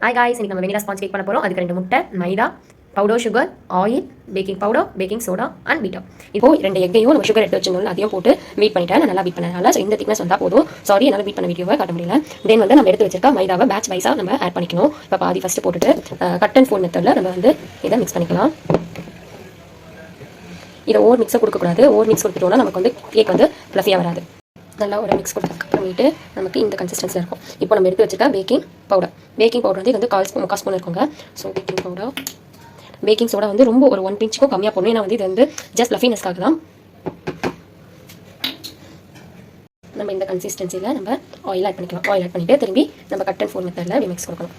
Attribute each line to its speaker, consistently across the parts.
Speaker 1: Hi guys, இன்னைக்கு நம்ம vanilla sponge cake பண்ண போகிறோம். அதுக்கு 2 முட்டை, maida, powder sugar, oil, baking powder, baking soda and beater. இப்போ 2 எக்கையும் நம்ம சுகர் எடுத்து வச்சிருந்தோம், அதையும் போட்டு பீட் பண்ணிட்டேன். நான் நல்லா பீட் பண்ணனால இந்த திக்னஸ் வந்தால் போதும். சாரி, என்னால் பீட் பண்ண வீடியோவை காட்ட முடியல. தென் வந்து நம்ம எடுத்து வச்சிருக்க மைதாவை பேட்ச் வைஸாக நம்ம ஆட் பண்ணிக்கணும். இப்போ பாதி ஃபஸ்ட்டு போட்டுட்டு கட் அண்ட் ஃபோல்ட் மெத்தடில் நம்ம வந்து இதை மிக்ஸ் பண்ணிக்கலாம். இதை ஓவர் மிக்ஸை கொடுக்கக்கூடாது. ஓவர் மிக்ஸ் கொடுத்துட்டோம்னா நமக்கு வந்து கேக் வந்து ஃப்ளஃபியாக வராது. நல்லா ஒரு மிக்ஸ் கொடுத்ததுக்கப்புறமேட்டு நமக்கு இந்த கன்சிஸ்டன்சியில் இருக்கும். இப்போ நம்ம எடுத்து வச்சுருக்க பேக்கிங் பவுடர் வந்து இது வந்து 1/4 ஸ்பூன் இருக்குங்க. ஸோ பேக்கிங் சோடா வந்து ரொம்ப ஒரு 1 பிஞ்சுக்கும் கம்மியாக போடணும். ஏன்னா வந்து இது வந்து ஜஸ்ட் ஃப்ளஃபினஸ்க்காக தான். நம்ம இந்த கன்சிஸ்டன்சியில் நம்ம ஆயில் ஆட் பண்ணிக்கலாம். ஆயில் ஆட் பண்ணிவிட்டு திரும்பி நம்ம கட் அண்ட் ஃபோல்ட் மெத்தடில் மிக்ஸ் கொடுக்கணும்.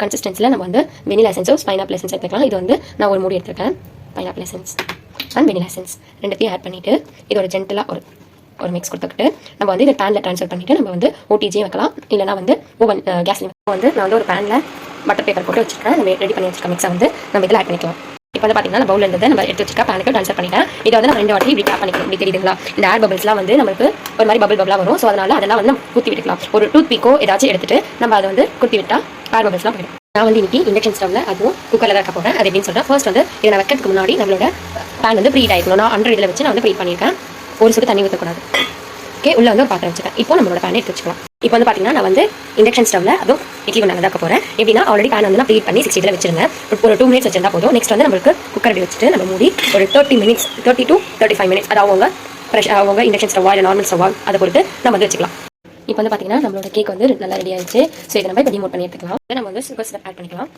Speaker 1: கன்சிஸ்டன்சியில் நம்ம வந்து வெனிலா எசன்ஸோ பைனாப்பிள் எசன்ஸ் எடுத்துக்கலாம். இது வந்து நான் ஒரு மூடி எடுத்துருக்கேன். Pineapple essence and vanilla essence ரெண்டுத்தையும் ஆட் பண்ணிவிட்டு இதோட ஜென்டலாக ஒரு மிக்ஸ் கொடுத்துக்கிட்டு நம்ம வந்து இதை பேனில் ட்ரான்ஸ்ஃபர் பண்ணிவிட்டு நம்ம வந்து ஓடிஜியும் வைக்கலாம். இல்லைனா வந்து ஓவன் கேஸ்லையும் வந்து நான் வந்து ஒரு பேனில் பட்டர் பேப்பர் போட்டு வச்சுருக்கேன். நம்ம ரெடி பண்ணி வச்சுருக்க மிக்ஸை வந்து நம்ம இதில் ஆட் பண்ணிக்கலாம். இப்போ வந்து பார்த்தீங்கன்னா பவுல் இருந்தது நம்ம எடுத்து வச்சுக்க பேனுக்கு ட்ரான்ஸ்ஃபர் பண்ணிட்டேன். இதை வந்து நம்ம 2 வாட்டி இப்படி டேப் பண்ணிக்கலாம். இப்படி தெரியுதுங்களா? இந்த ஏர் பபிள்ஸ்லாம் வந்து நமக்கு ஒரு மாதிரி பபிளாக வரும். ஸோ அதெல்லாம் வந்து குத்தி விட்டுக்கலாம். ஒரு டூத் பீக்கோ ஏதாச்சும் எடுத்துட்டு நம்ம அதை வந்து குத்தி விட்டால் ஏர் பபிள்ஸ்லாம் போயிடும். நான் வந்து இன்னைக்கு இண்டக்ஷன் ஸ்டவ்வில் அதுவும் குக்கரில் தான் போகிறேன். அது எப்படின்னு சொல்கிறேன். ஃபர்ஸ்ட் வந்து இதை நான் வைக்கிறதுக்கு முன்னாடி நம்மளோட பேன் வந்து ப்ரீட் ஆகிக்கணும். நான் 100 இதில் வச்சு நான் வந்து ப்ரீட் பண்ணியிருக்கேன். ஒரு சுடு தண்ணி ஊற்றக்கூடாது. ஓகே, உள்ளே வந்து ஒரு பாத்திரம் வச்சுக்கேன். இப்போ நம்மளோட பேனை எடுத்து வச்சுக்கலாம். இப்போ வந்து பார்த்தீங்கன்னா நான் வந்து இண்டக்ஷன் ஸ்டவ்வில் அதுவும் இட்லி குண்டாங்க தான் போகிறேன். எப்படின்னா ஆல்ரெடி பேன் வந்து நான் ப்ரீட் பண்ணி 60 இதில் வச்சிருந்தேன். ஒரு 2 மினிட்ஸ் வச்சிருந்தா போதும். நெக்ஸ்ட் வந்து நம்மளுக்கு குக்கர் அப்படி வச்சுட்டு நம்ம மூடி ஒரு 30 to 35 மினிட்ஸ் அது அவங்க இண்டக்ஷன் ஸ்டவ்வா இல்லை நார்மல் ஸ்டவ்வா அதை பொறுத்து நம்ம வந்து வச்சுக்கலாம். இப்போ வந்து பார்த்தீங்கன்னா நம்மளோட கேக் வந்து நல்லா ரெடி ஆயிடுச்சு. ஸோ இதை நம்ம இப்போ டிமோட் பண்ணி எடுத்துக்கலாம். நம்ம வந்து சுகர் சிரப் ஆட் பண்ணிக்கலாம்.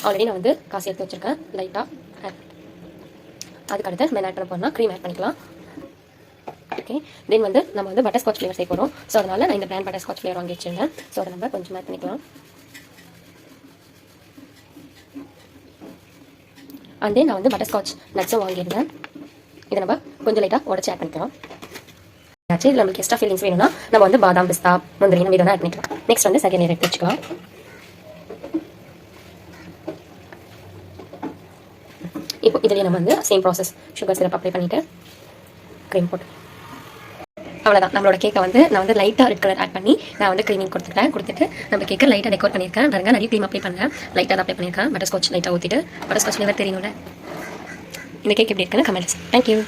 Speaker 1: ஆல்ரெடி நான் வந்து காசு எடுத்து வச்சிருக்கேன். லைட்டாக ஆட் அதுக்கு அடுத்து நம்ம ஆட் பண்ண போனால் க்ரீம் ஆட் பண்ணிக்கலாம். ஓகே, தென் வந்து நம்ம வந்து பட்டர் ஸ்காட்ச் ஃப்ளேவர் சேர்க்க போகிறோம். ஸோ அதனால் நான் இந்த பிராண்ட் பட்டர் ஸ்காட்ச் ஃப்ளேவர் வாங்கி வச்சிருந்தேன். ஸோ அதை நம்ம கொஞ்சம் ஆட் பண்ணிக்கலாம். அண்ட் தென் நான் வந்து பட்டர் ஸ்காட்ச் நட்ஸும் வாங்கியிருந்தேன். இதை நம்ம கொஞ்சம் லைட்டாக உடச்சி ஆட் பண்ணிக்கலாம். இதில் நம்மளுக்கு எக்ஸ்ட்ரா ஃபீலிங்ஸ் வேணும்னா நம்ம வந்து பாதாம், பிஸ்தா, முந்திரி நம்ம இதெல்லாம் ஆட் பண்ணிக்கலாம். நெக்ஸ்ட் வந்து செகண்ட் லேயர் எடுத்து வச்சுக்கலாம். இப்போ இதில் நம்ம வந்து same process sugar syrup apply பண்ணிவிட்டு க்ரீம் போட்டு அவ்வளோதான். நம்மளோட கேக்கை வந்து நான் வந்து லைட்டாக ரெட் கலர் ஆட் பண்ணி நான் வந்து க்ரீமிங் கொடுத்துட்டு நம்ம கேக்கை லைட்டாக டெக்கோர் பண்ணியிருக்கேன். பாருங்க, நிறைய க்ரீம் அப்ளை பண்ணுறேன். லைட்டாக அப்ளை பண்ணியிருக்கேன். பட்டர் ஸ்காட்ச் லைட்டாக ஊற்றிட்டு பட்டர் ஸ்காட்ச் ஃப்ளேவர் தெரியணும்ல. இந்த கேக் எப்படி இருக்குன்னு கமெண்ட்ஸ். தேங்க்யூ.